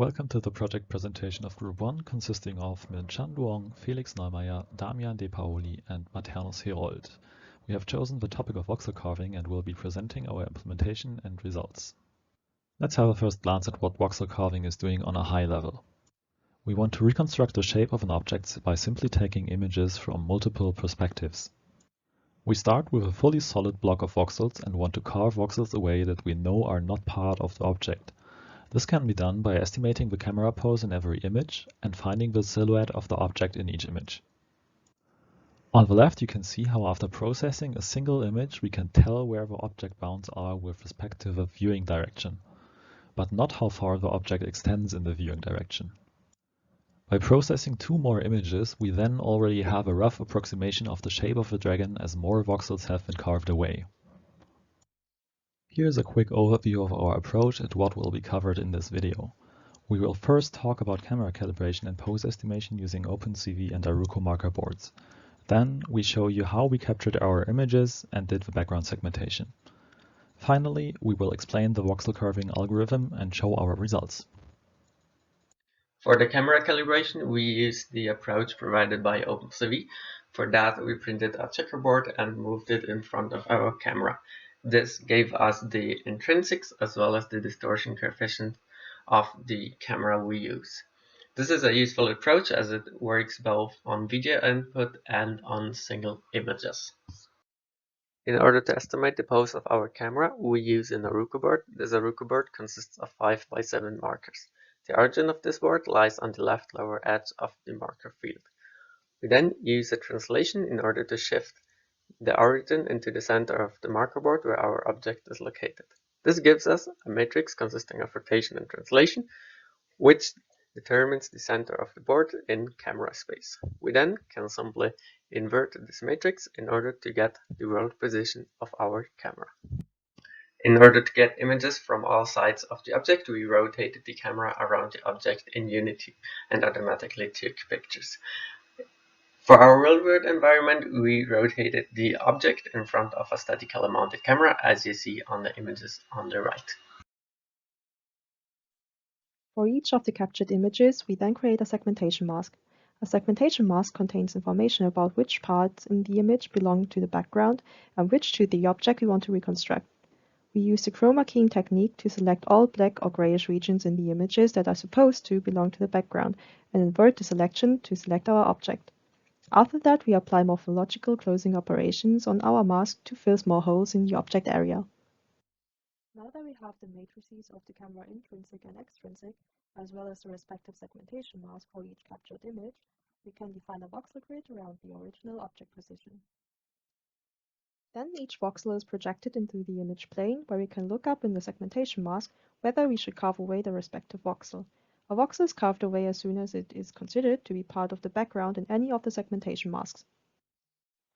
Welcome to the project presentation of Group 1, consisting of Min-Chan Duong, Felix Neumeier, Damian De Paoli, and Maternus Herold. We have chosen the topic of voxel carving and will be presenting our implementation and results. Let's have a first glance at what voxel carving is doing on a high level. We want to reconstruct the shape of an object by simply taking images from multiple perspectives. We start with a fully solid block of voxels and want to carve voxels away that we know are not part of the object. This can be done by estimating the camera pose in every image and finding the silhouette of the object in each image. On the left, you can see how after processing a single image, we can tell where the object bounds are with respect to the viewing direction, but not how far the object extends in the viewing direction. By processing two more images, we then already have a rough approximation of the shape of the dragon as more voxels have been carved away. Here's a quick overview of our approach and what will be covered in this video. We will first talk about camera calibration and pose estimation using OpenCV and Aruco marker boards. Then we show you how we captured our images and did the background segmentation. Finally, we will explain the voxel carving algorithm and show our results. For the camera calibration, we used the approach provided by OpenCV. For that, we printed a checkerboard and moved it in front of our camera. This gave us the intrinsics as well as the distortion coefficient of the camera we use. This is a useful approach as it works both on video input and on single images. In order to estimate the pose of our camera, we use an Aruco board. This Aruco board consists of 5 by 7 markers. The origin of this board lies on the left lower edge of the marker field. We then use a translation in order to shift the origin into the center of the marker board where our object is located. This gives us a matrix consisting of rotation and translation, which determines the center of the board in camera space. We then can simply invert this matrix in order to get the world position of our camera. In order to get images from all sides of the object, we rotated the camera around the object in Unity and automatically took pictures. For our real-world environment, we rotated the object in front of a statically mounted camera, as you see on the images on the right. For each of the captured images, we then create a segmentation mask. A segmentation mask contains information about which parts in the image belong to the background and which to the object we want to reconstruct. We use the chroma keying technique to select all black or grayish regions in the images that are supposed to belong to the background and invert the selection to select our object. After that, we apply morphological closing operations on our mask to fill small holes in the object area. Now that we have the matrices of the camera intrinsic and extrinsic, as well as the respective segmentation mask for each captured image, we can define a voxel grid around the original object position. Then each voxel is projected into the image plane, where we can look up in the segmentation mask whether we should carve away the respective voxel. A voxel is carved away as soon as it is considered to be part of the background in any of the segmentation masks.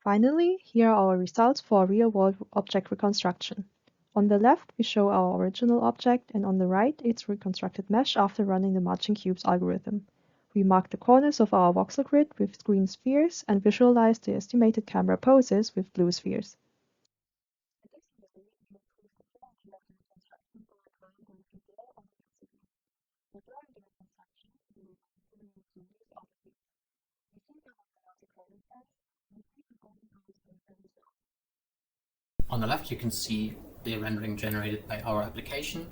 Finally, here are our results for a real-world object reconstruction. On the left, we show our original object, and on the right, its reconstructed mesh after running the matching cubes algorithm. We mark the corners of our voxel grid with green spheres and visualize the estimated camera poses with blue spheres. On the left, you can see the rendering generated by our application.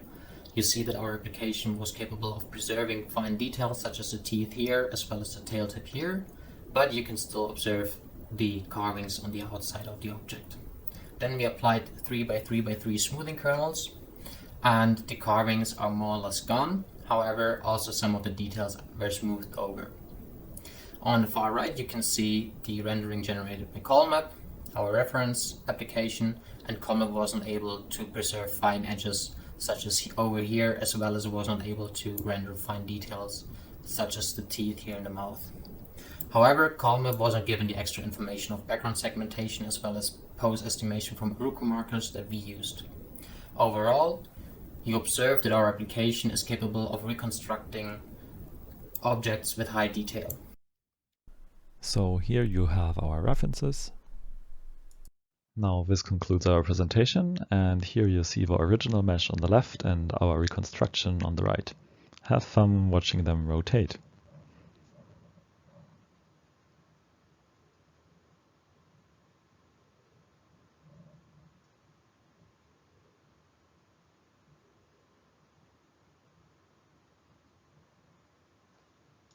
You see that our application was capable of preserving fine details such as the teeth here as well as the tail tip here, but you can still observe the carvings on the outside of the object. Then we applied 3x3x3 smoothing kernels, and the carvings are more or less gone. However, also some of the details were smoothed over. On the far right, you can see the rendering generated by CallMap, our reference application, and CallMap wasn't able to preserve fine edges such as over here, as well as it was not able to render fine details such as the teeth here in the mouth. However, CallMap wasn't given the extra information of background segmentation as well as pose estimation from Aruco markers that we used. Overall, you observe that our application is capable of reconstructing objects with high detail. So here you have our references. Now this concludes our presentation, and here you see the original mesh on the left and our reconstruction on the right. Have fun watching them rotate.